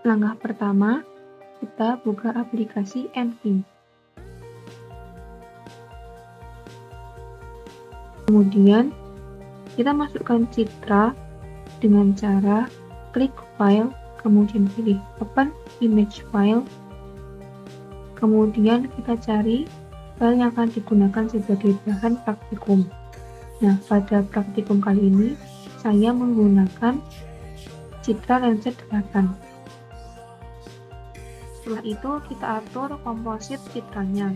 Langkah pertama, kita buka aplikasi Envy. Kemudian, kita masukkan citra dengan cara klik file, kemudian pilih open image file. Kemudian kita cari file yang akan digunakan sebagai bahan praktikum. Nah, pada praktikum kali ini, saya menggunakan citra Landsat 8. Setelah itu, kita atur komposit citranya.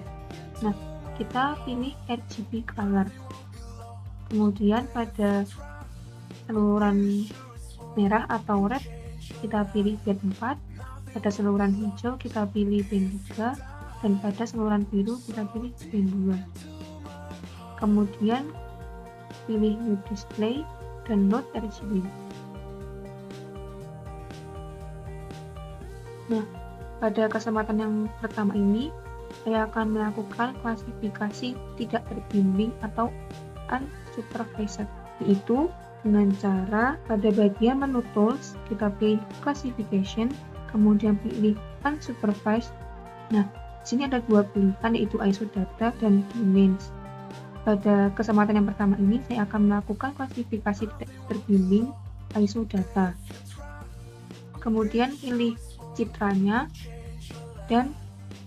Nah, kita pilih RGB color. Kemudian pada saluran merah atau red, kita pilih band 4. Pada saluran hijau, kita pilih band 3. Dan pada saluran biru, kita pilih band 2. Kemudian, pilih New Display dan Load RGB. Nah, pada kesempatan yang pertama ini, saya akan melakukan klasifikasi tidak terbimbing atau unsupervised, yaitu dengan cara pada bagian menu tools kita pilih classification, kemudian pilih unsupervised. Nah, di sini ada dua pilihan, yaitu ISO data dan domains. Pada kesempatan yang pertama ini saya akan melakukan klasifikasi tidak terbimbing ISO data. Kemudian pilih citranya dan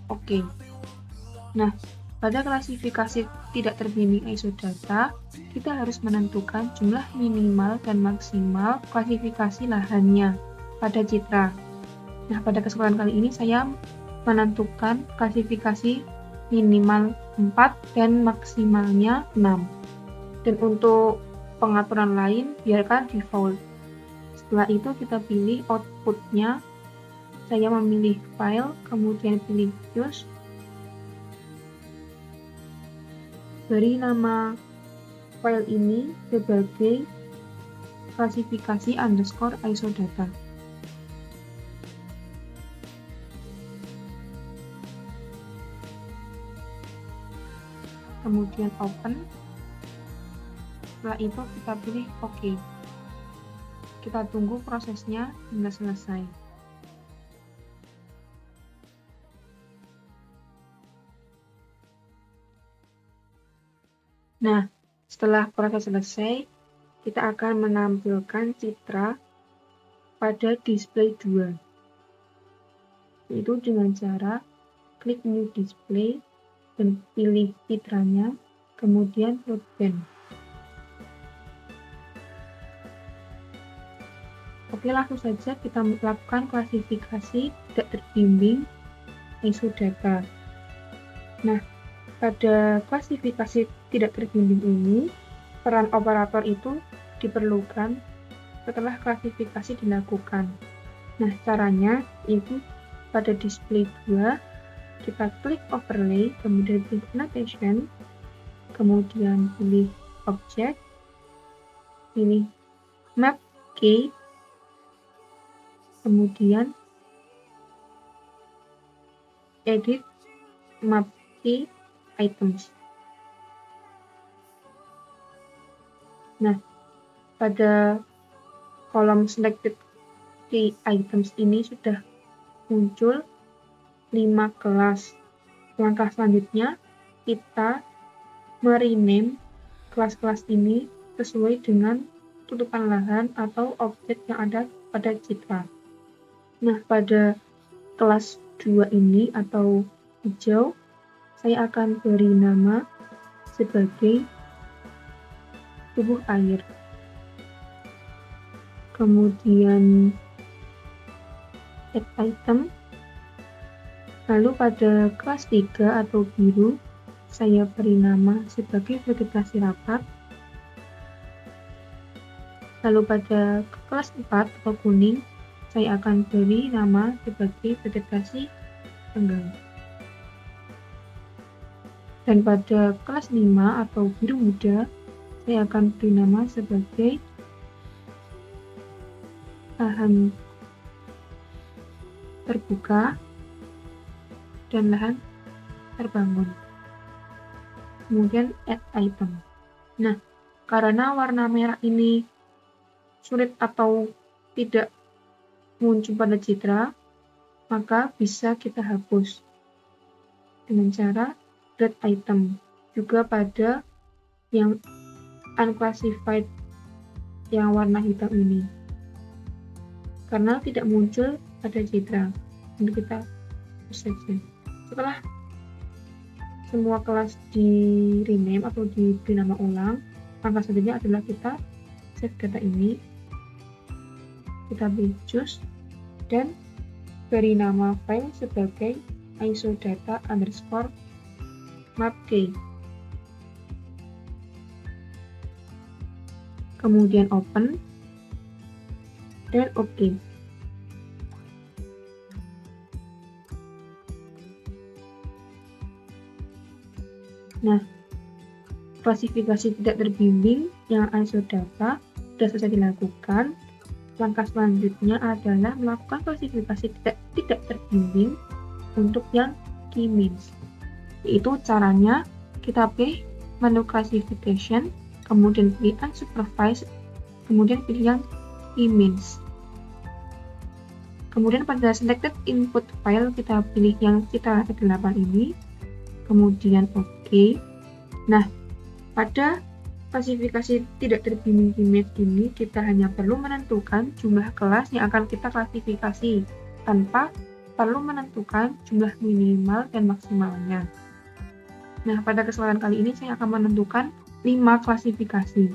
OK. Nah, pada klasifikasi tidak terbimbing ISO data, kita harus menentukan jumlah minimal dan maksimal klasifikasi lahannya pada citra. Nah, pada kesempatan kali ini saya menentukan klasifikasi minimal 4 dan maksimalnya 6. Dan untuk pengaturan lain, biarkan default. Setelah itu kita pilih outputnya. Saya memilih file, kemudian pilih use. Beri nama file ini sebagai klasifikasi underscore ISO data. Kemudian open. Setelah itu kita pilih OK. Kita tunggu prosesnya hingga selesai. Nah, setelah proses selesai, kita akan menampilkan citra pada display 2, yaitu dengan cara klik New Display dan pilih citranya, kemudian load band. Oke, langsung saja kita melakukan klasifikasi tidak terbimbing ISO data. Nah, pada klasifikasi tidak terbimbing ini, peran operator itu diperlukan setelah klasifikasi dilakukan. Nah, caranya itu pada display 2, kita klik overlay, kemudian pilih annotation, kemudian pilih object, pilih map key, kemudian edit map key items. Nah, pada kolom selected key items ini sudah muncul 5 kelas. Langkah selanjutnya, kita merename kelas-kelas ini sesuai dengan tutupan lahan atau objek yang ada pada citra. Nah, pada kelas 2 ini atau hijau, saya akan beri nama sebagai tubuh air. Kemudian add item. Lalu pada kelas 3 atau biru, saya beri nama sebagai vegetasi rapat. Lalu pada kelas 4 atau kuning, saya akan beri nama sebagai vegetasi tenggang. Dan pada kelas 5 atau biru muda, saya akan beri nama sebagai lahan terbuka dan lahan terbangun. Kemudian add item. Nah, karena warna merah ini sulit atau tidak muncul pada citra, maka bisa kita hapus dengan cara delete item. Juga pada yang unclassified yang warna hitam ini, karena tidak muncul pada Citra. Ini kita hapus saja. Setelah semua kelas di rename atau diberi nama ulang, langkah selanjutnya adalah kita save data ini, kita pilih choose dan beri nama file sebagai isodata_mapk. Kemudian open dan OK. Nah, klasifikasi tidak terbimbing yang isodata sudah selesai dilakukan. Langkah selanjutnya adalah melakukan klasifikasi tidak terbimbing untuk yang key means. Yaitu caranya kita pilih menu classification, kemudian pilih unsupervised, kemudian pilih yang key means. Kemudian pada selected input file kita pilih yang Citra 8 ini, kemudian OK. Nah, pada klasifikasi tidak terbimbing key means ini kita hanya perlu menentukan jumlah kelas yang akan kita klasifikasi tanpa perlu menentukan jumlah minimal dan maksimalnya. Nah, pada kesempatan kali ini saya akan menentukan 5 klasifikasi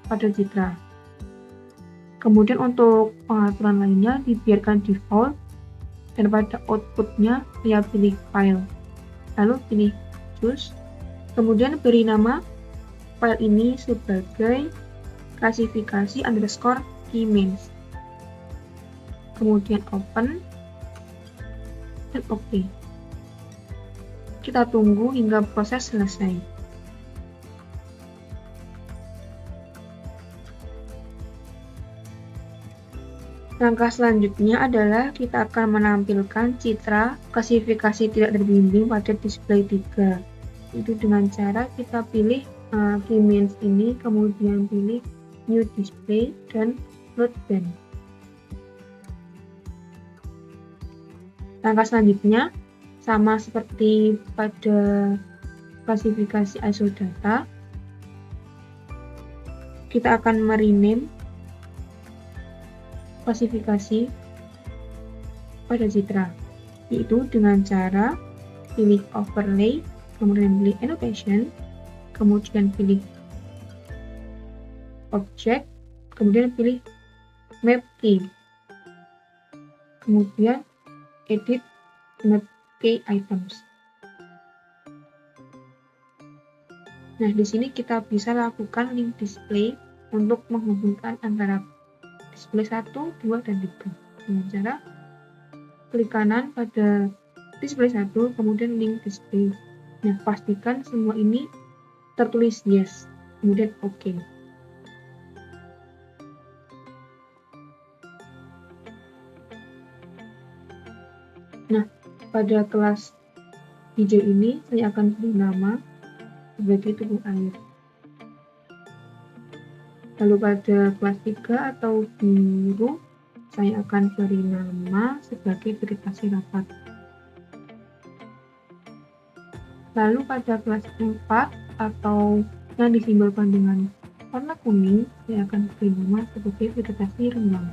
pada Citra. Kemudian untuk pengaturan lainnya dibiarkan default, dan pada outputnya saya pilih file, lalu pilih choose, kemudian beri nama file ini sebagai klasifikasi underscore key means, kemudian open dan OK. Kita tunggu hingga proses selesai. Langkah selanjutnya adalah kita akan menampilkan citra klasifikasi tidak terbimbing pada display 3. Itu dengan cara kita pilih key means ini, kemudian pilih new display dan load band. Langkah selanjutnya sama seperti pada klasifikasi isodata, kita akan merename klasifikasi pada Citra, yaitu dengan cara pilih overlay, kemudian pilih annotation, kemudian pilih object, kemudian pilih map key, kemudian edit map key items. Nah, di sini kita bisa lakukan link display untuk menghubungkan antara display 1, 2, dan 3 dengan cara klik kanan pada display 1, kemudian link display. Nah, pastikan semua ini tertulis yes, kemudian OK. Nah, pada kelas hijau ini saya akan beri nama sebagai tubuh air. Lalu pada kelas 3 atau biru, saya akan beri nama sebagai vegetasi rapat. Lalu pada kelas 4 atau yang disimbolkan dengan warna kuning, saya akan beri nama sebagai vegetasi renggang.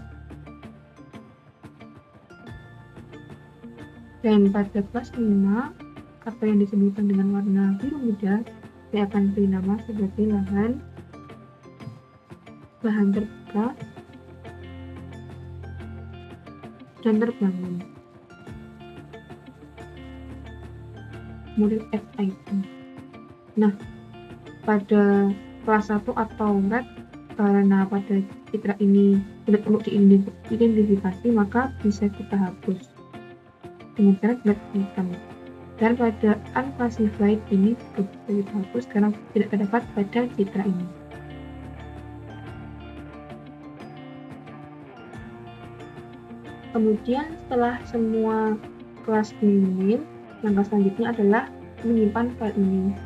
Dan pada kelas 5 atau yang disebutkan dengan warna biru muda, saya akan beri nama sebagai lahan terbuka dan terbangun. Kemudian add item. Nah, pada kelas 1 atau red, karena pada citra ini sulit untuk diidentifikasi, maka bisa kita hapus dengan cara delete item. Dan pada unclassified ini juga bisa kita hapus karena tidak terdapat pada citra ini. Kemudian setelah semua kelas direname, langkah selanjutnya adalah menyimpan file ini,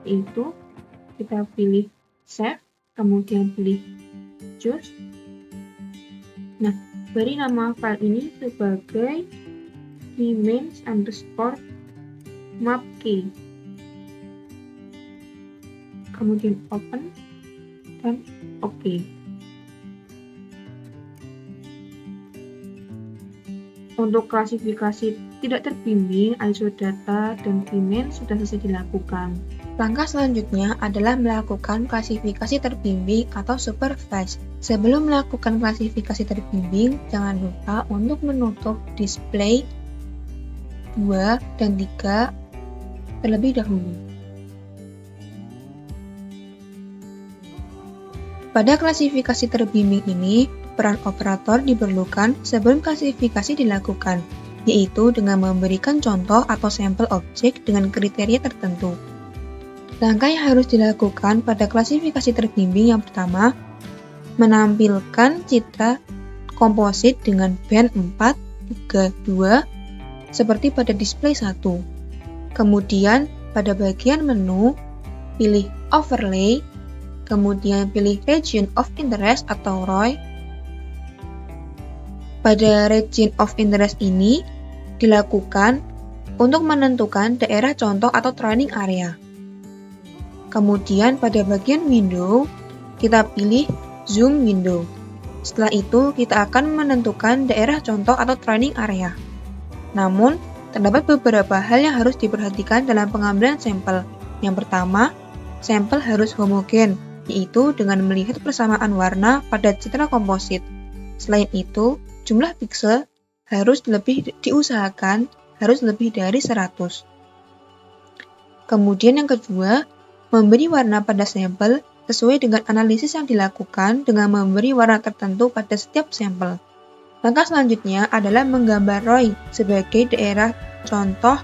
yaitu kita pilih save, kemudian pilih choose. Nah, Beri nama file ini sebagai image_mapk. Kemudian open dan OK. Untuk klasifikasi tidak terbimbing, isodata dan Keyman sudah selesai dilakukan. Langkah selanjutnya adalah melakukan klasifikasi terbimbing atau supervised. Sebelum melakukan klasifikasi terbimbing, jangan lupa untuk menutup display 2 dan 3 terlebih dahulu. Pada klasifikasi terbimbing ini, peran operator diperlukan sebelum klasifikasi dilakukan, yaitu dengan memberikan contoh atau sampel objek dengan kriteria tertentu. Langkah yang harus dilakukan pada klasifikasi terbimbing yang pertama, menampilkan citra komposit dengan band 4, 3, 2, seperti pada display 1. Kemudian, pada bagian menu, pilih Overlay, kemudian pilih Region of Interest atau ROI. Pada Region of Interest ini dilakukan untuk menentukan daerah contoh atau training area. Kemudian pada bagian window, kita pilih Zoom Window. Setelah itu, kita akan menentukan daerah contoh atau training area. Namun, terdapat beberapa hal yang harus diperhatikan dalam pengambilan sampel. Yang pertama, sampel harus homogen, yaitu dengan melihat persamaan warna pada citra komposit. Selain itu, jumlah piksel harus diusahakan lebih dari 100. Kemudian yang kedua, memberi warna pada sampel sesuai dengan analisis yang dilakukan dengan memberi warna tertentu pada setiap sampel. Langkah selanjutnya adalah menggambar ROI sebagai daerah contoh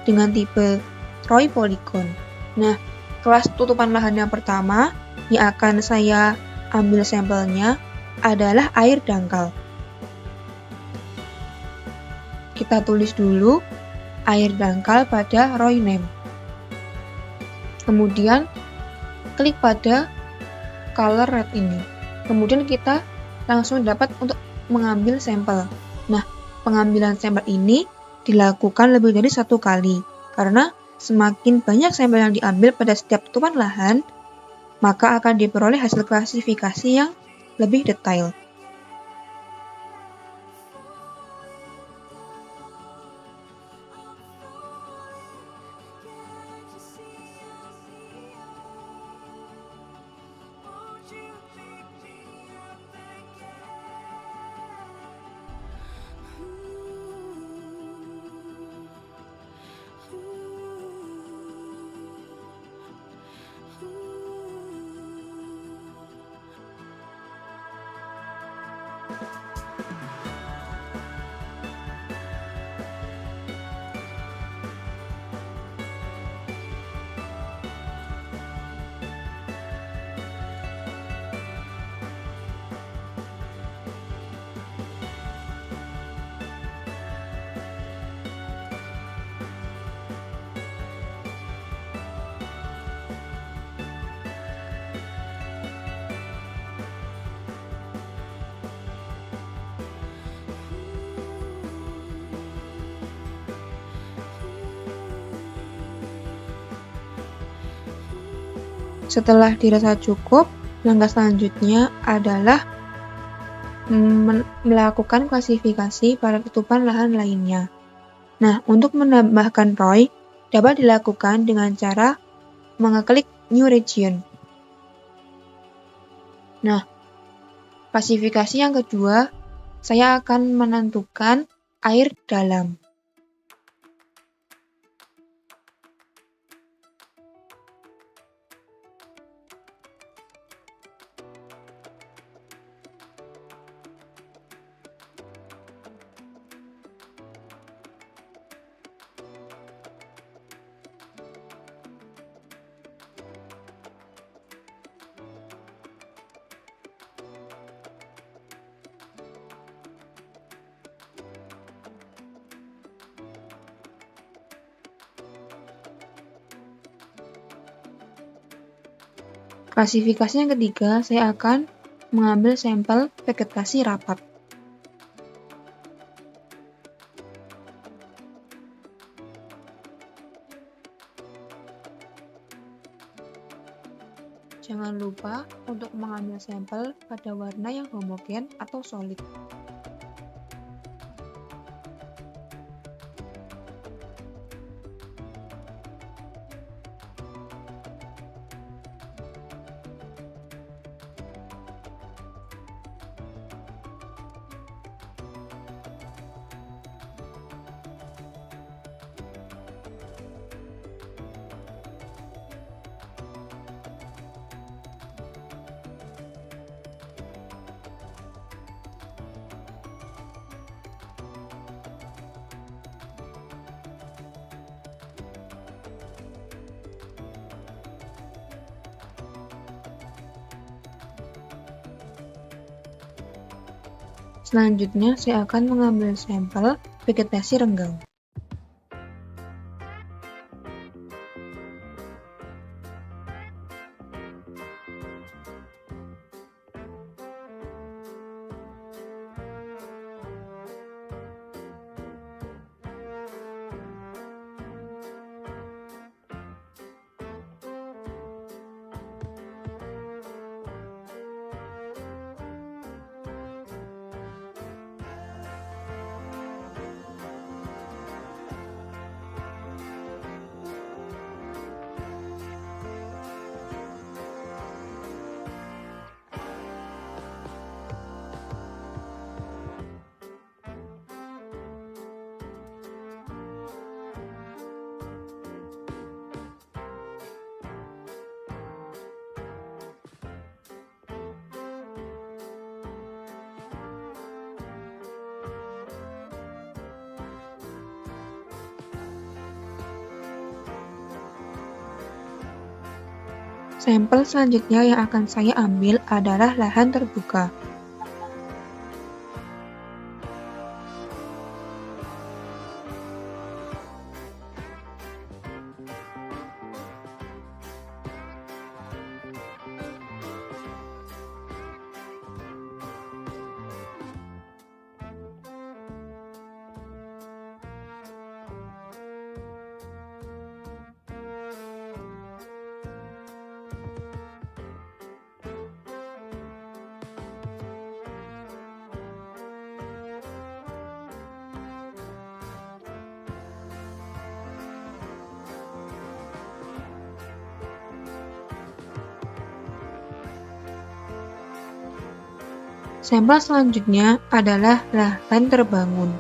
dengan tipe ROI polygon. Nah, kelas tutupan lahan yang pertama yang akan saya ambil sampelnya adalah air dangkal. Kita tulis dulu air dangkal pada ROI name. Kemudian klik pada color red ini. Kemudian kita langsung dapat untuk mengambil sampel. Nah, pengambilan sampel ini dilakukan lebih dari 1 kali karena semakin banyak sampel yang diambil pada setiap tutupan lahan, maka akan diperoleh hasil klasifikasi yang lebih detail. Setelah dirasa cukup, langkah selanjutnya adalah melakukan klasifikasi pada tutupan lahan lainnya. Nah, untuk menambahkan ROI dapat dilakukan dengan cara mengeklik New Region. Nah, klasifikasi yang kedua, saya akan menentukan air dalam. Klasifikasi yang ketiga, saya akan mengambil sampel vegetasi rapat. Jangan lupa untuk mengambil sampel pada warna yang homogen atau solid. Selanjutnya, saya akan mengambil sampel vegetasi renggang. Sampel selanjutnya yang akan saya ambil adalah lahan terbuka. Sampel selanjutnya adalah lahan terbangun.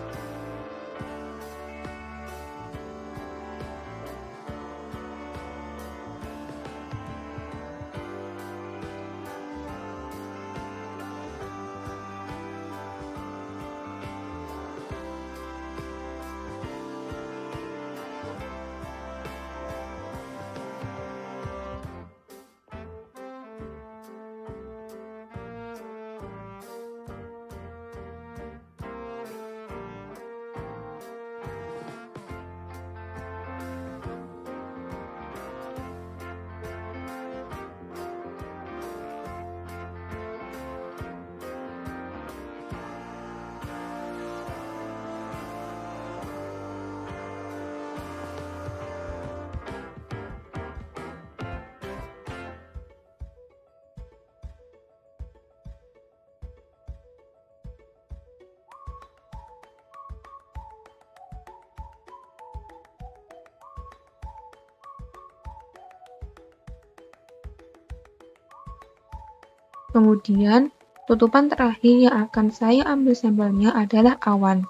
Kemudian, tutupan terakhir yang akan saya ambil sampelnya adalah awan.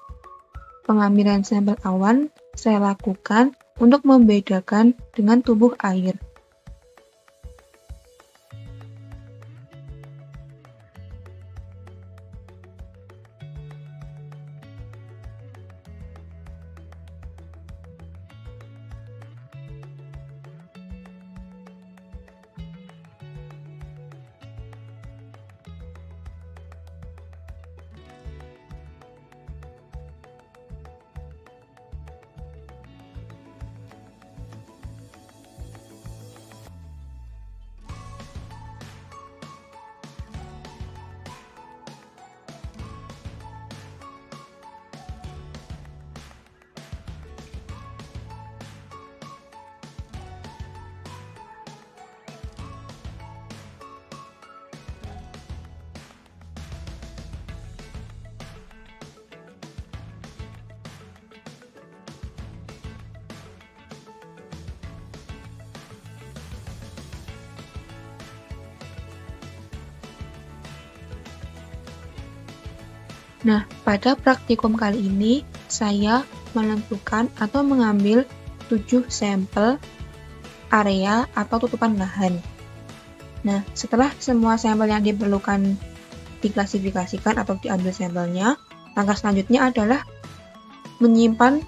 Pengambilan sampel awan saya lakukan untuk membedakan dengan tubuh air. Nah, pada praktikum kali ini, saya menentukan atau mengambil 7 sampel area atau tutupan lahan. Nah, setelah semua sampel yang diperlukan diklasifikasikan atau diambil sampelnya, langkah selanjutnya adalah menyimpan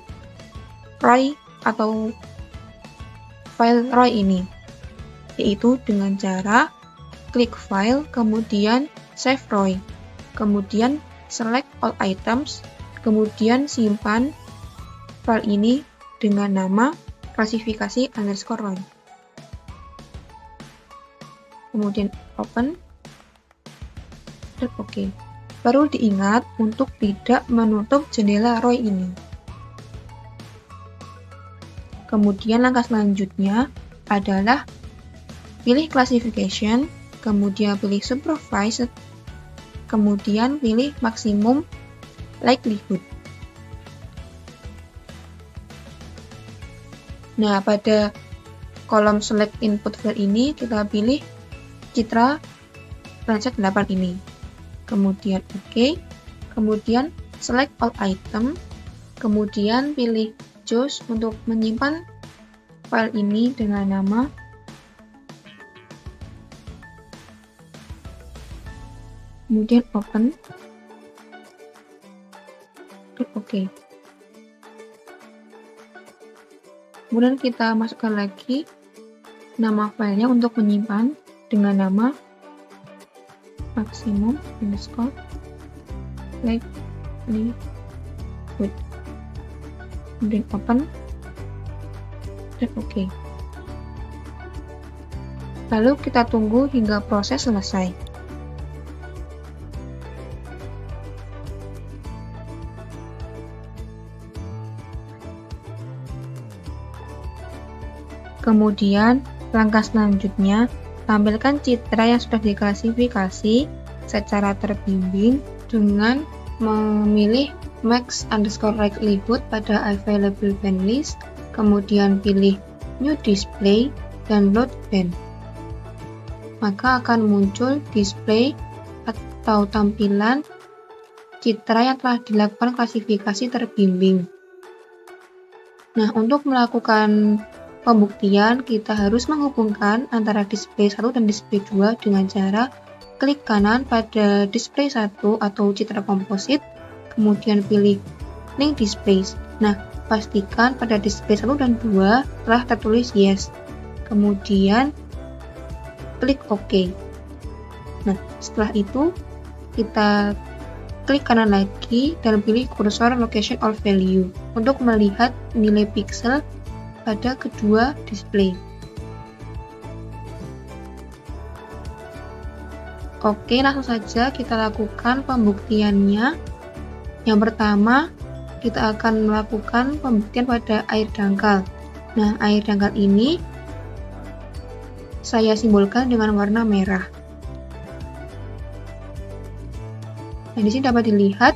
ROI atau file ROI ini, yaitu dengan cara klik file, kemudian save ROI, kemudian select all items, kemudian simpan file ini dengan nama klasifikasi_ROI. Kemudian open dan OK. Perlu diingat untuk tidak menutup jendela ROI ini. Kemudian langkah selanjutnya adalah pilih classification, kemudian pilih supervised, kemudian pilih maximum likelihood. Nah, pada kolom select input file ini kita pilih citra Landsat 8 ini. Kemudian OK, kemudian select all item, kemudian pilih choose untuk menyimpan file ini dengan nama kemudian open klik OK. Kemudian kita masukkan lagi nama filenya untuk menyimpan dengan nama maximum likelihood. Kemudian open dan OK. Lalu kita tunggu hingga proses selesai. Kemudian, langkah selanjutnya, tampilkan citra yang sudah diklasifikasi secara terbimbing dengan memilih max_likelihood pada available band list, kemudian pilih new display dan load band. Maka akan muncul display atau tampilan citra yang telah dilakukan klasifikasi terbimbing. Nah, untuk melakukan pembuktian, kita harus menghubungkan antara display 1 dan display 2 dengan cara klik kanan pada display 1 atau citra komposit, kemudian pilih link displays. Nah, pastikan pada display 1 dan 2 telah tertulis yes. Kemudian klik OK. Nah, setelah itu kita klik kanan lagi dan pilih kursor location or value untuk melihat nilai pixel pada kedua display. Oke, langsung saja kita lakukan pembuktiannya. Yang pertama, kita akan melakukan pembuktian pada air dangkal. Nah, air dangkal ini saya simbolkan dengan warna merah. Nah, di sini dapat dilihat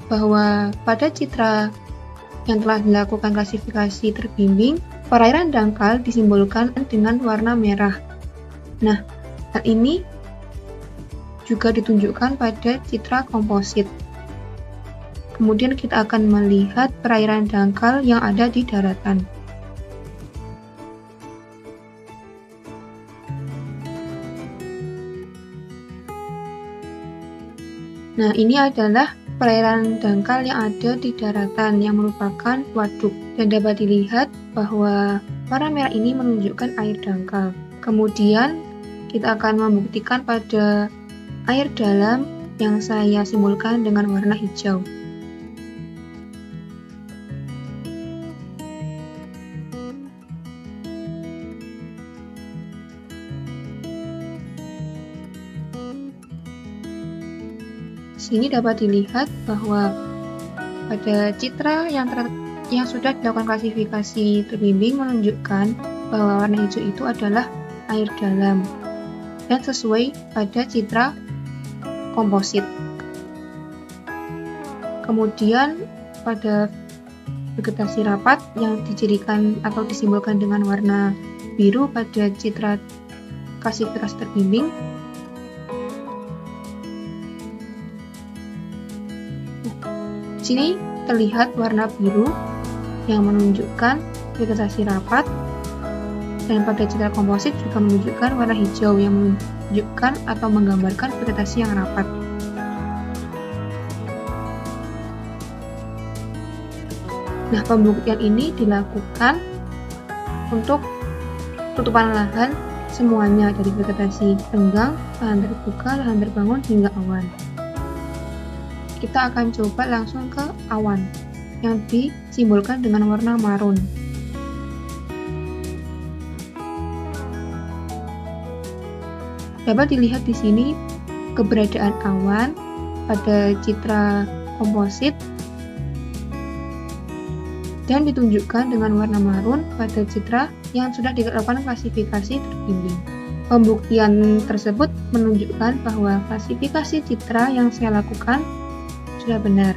bahwa pada citra yang telah dilakukan klasifikasi terbimbing, perairan dangkal disimbolkan dengan warna merah. Nah, hal ini juga ditunjukkan pada citra komposit. Kemudian kita akan melihat perairan dangkal yang ada di daratan. Nah, ini adalah perairan dangkal yang ada di daratan yang merupakan waduk, dan dapat dilihat bahwa warna merah ini menunjukkan air dangkal. Kemudian kita akan membuktikan pada air dalam yang saya simbolkan dengan warna hijau. Sini dapat dilihat bahwa pada citra yang sudah dilakukan klasifikasi terbimbing menunjukkan bahwa warna hijau itu adalah air dalam dan sesuai pada citra komposit. Kemudian pada vegetasi rapat yang dijadikan atau disimbolkan dengan warna biru pada citra klasifikasi terbimbing, sini terlihat warna biru yang menunjukkan vegetasi rapat, dan pada citra komposit juga menunjukkan warna hijau yang menunjukkan atau menggambarkan vegetasi yang rapat. Nah, pembuktian ini dilakukan untuk tutupan lahan semuanya dari vegetasi renggang, lahan terbuka, lahan terbangun, hingga awan. Kita akan coba langsung ke awan yang disimbolkan dengan warna marun. Dapat dilihat di sini keberadaan awan pada citra komposit dan ditunjukkan dengan warna marun pada citra yang sudah dilakukan klasifikasi terbimbing. Pembuktian tersebut menunjukkan bahwa klasifikasi citra yang saya lakukan sudah benar.